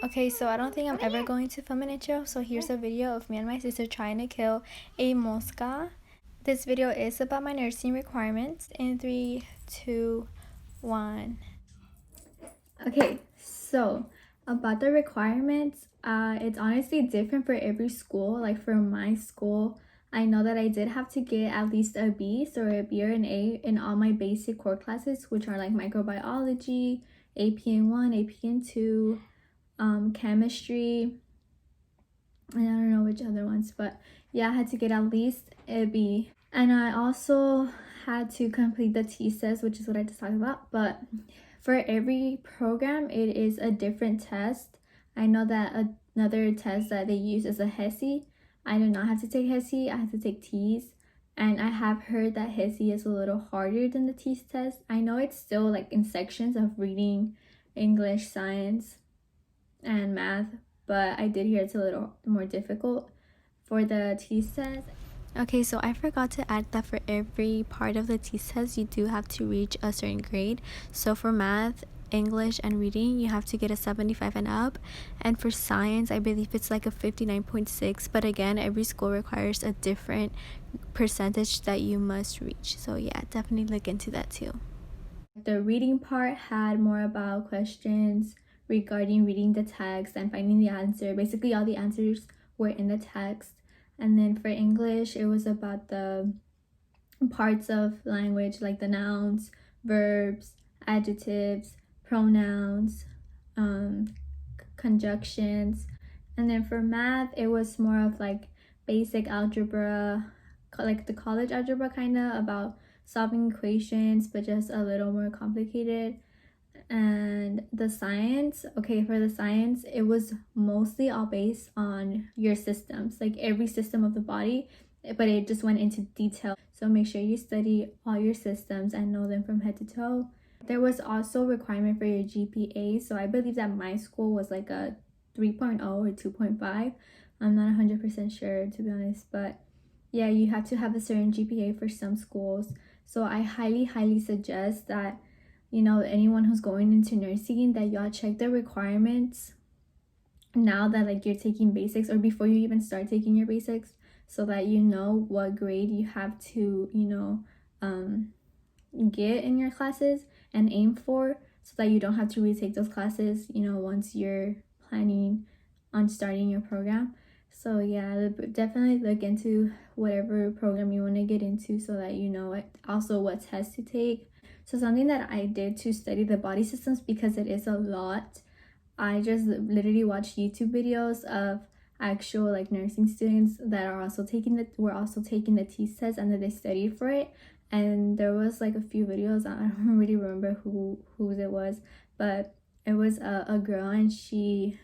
Okay, so I don't think I'm ever going to film an intro, so here's a video of me and my sister trying to kill a mosca. This video is about my nursing requirements. In 3, 2, 1. Okay, so about the requirements, it's honestly different for every school. Like for my school, I know that I did have to get at least a B, so a B or an A in all my basic core classes, which are like microbiology, APN1, APN2, chemistry, and I don't know which other ones, but yeah, I had to get at least a B. And I also had to complete the TSES, which is what I just talked about. But for every program, it is a different test. I know that another test that they use is a HESI. I do not have to take HESI, I have to take TEAS. And I have heard that HESI is a little harder than the TEAS test. I know it's still like in sections of reading, English, science, and math, but I did hear it's a little more difficult for the TSES. Okay, so I forgot to add that for every part of the TSES, you do have to reach a certain grade. So for math, English, and reading, you have to get a 75 and up. And for science, I believe it's like a 59.6. But again, every school requires a different percentage that you must reach. So yeah, definitely look into that too. The reading part had more about questions regarding reading the text and finding the answer. Basically, all the answers were in the text. And then for English, it was about the parts of language, like the nouns, verbs, adjectives, pronouns, conjunctions. And then for math, it was more of like basic algebra, like the college algebra, kind of about solving equations, but just a little more complicated. And the science, okay, for the science, it was mostly all based on your systems, like every system of the body, but it just went into detail. So make sure you study all your systems and know them from head to toe. There was also a requirement for your GPA, so I believe that my school was like a 3.0 or 2.5. I'm not 100% sure, to be honest, but yeah, you have to have a certain GPA for some schools. So I highly suggest that, you know, anyone who's going into nursing, that y'all check the requirements now that like you're taking basics, or before you even start taking your basics, so that you know what grade you have to, you know, get in your classes and aim for, so that you don't have to retake those classes, you know, once you're planning on starting your program. So yeah, definitely look into whatever program you want to get into, so that you know also what tests to take. So something that I did to study the body systems, because it is a lot, I just literally watched YouTube videos of actual like nursing students that were also taking the TSES, and that they studied for it. And there was like a few videos, I don't really remember whose it was, but it was a girl, and she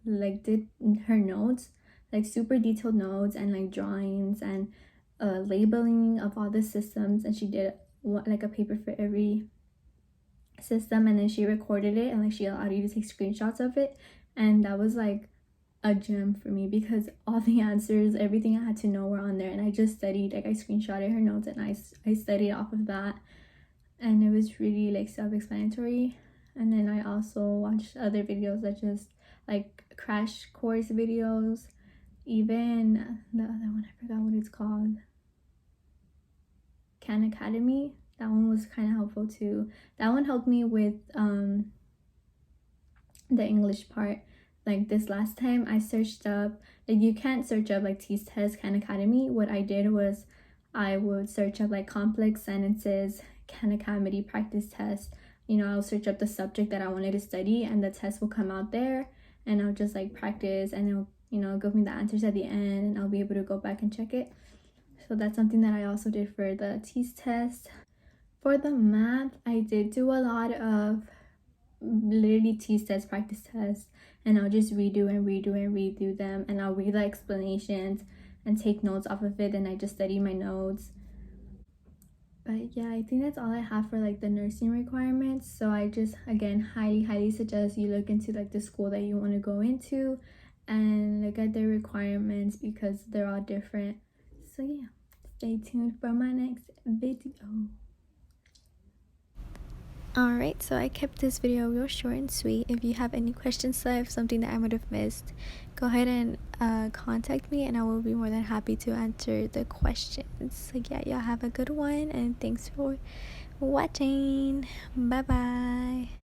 like did her notes, like super detailed notes, and like drawings, and labeling of all the systems. And she did like a paper for every system, and then she recorded it, and like she allowed you to take screenshots of it. And that was like a gem for me, because all the answers, everything I had to know were on there. And I just studied, like I screenshotted her notes, and I studied off of that, and it was really like self-explanatory. And then I also watched other videos that just like crash course videos. Even the other one, I forgot what it's called, Khan Academy, that one was kind of helpful too. That one helped me with the English part. Like this last time I searched up, like you can't search up like TSES Khan Academy. What I did was I would search up like complex sentences, Khan Academy practice test. You know, I'll search up the subject that I wanted to study, and the test will come out there, and I'll just like practice, and it'll, you know, give me the answers at the end, and I'll be able to go back and check it. So that's something that I also did for the TEAS test. For the math, I did do a lot of literally TEAS test, practice tests, and I'll just redo them, and I'll read the explanations and take notes off of it, and I just study my notes. But yeah, I think that's all I have for like the nursing requirements. So I just again highly suggest you look into like the school that you want to go into and look at their requirements because they're all different. So yeah, stay tuned for my next video. Alright, so I kept this video real short and sweet. If you have any questions left, something that I might have missed, go ahead and contact me and I will be more than happy to answer the questions. So yeah, y'all have a good one and thanks for watching. Bye bye.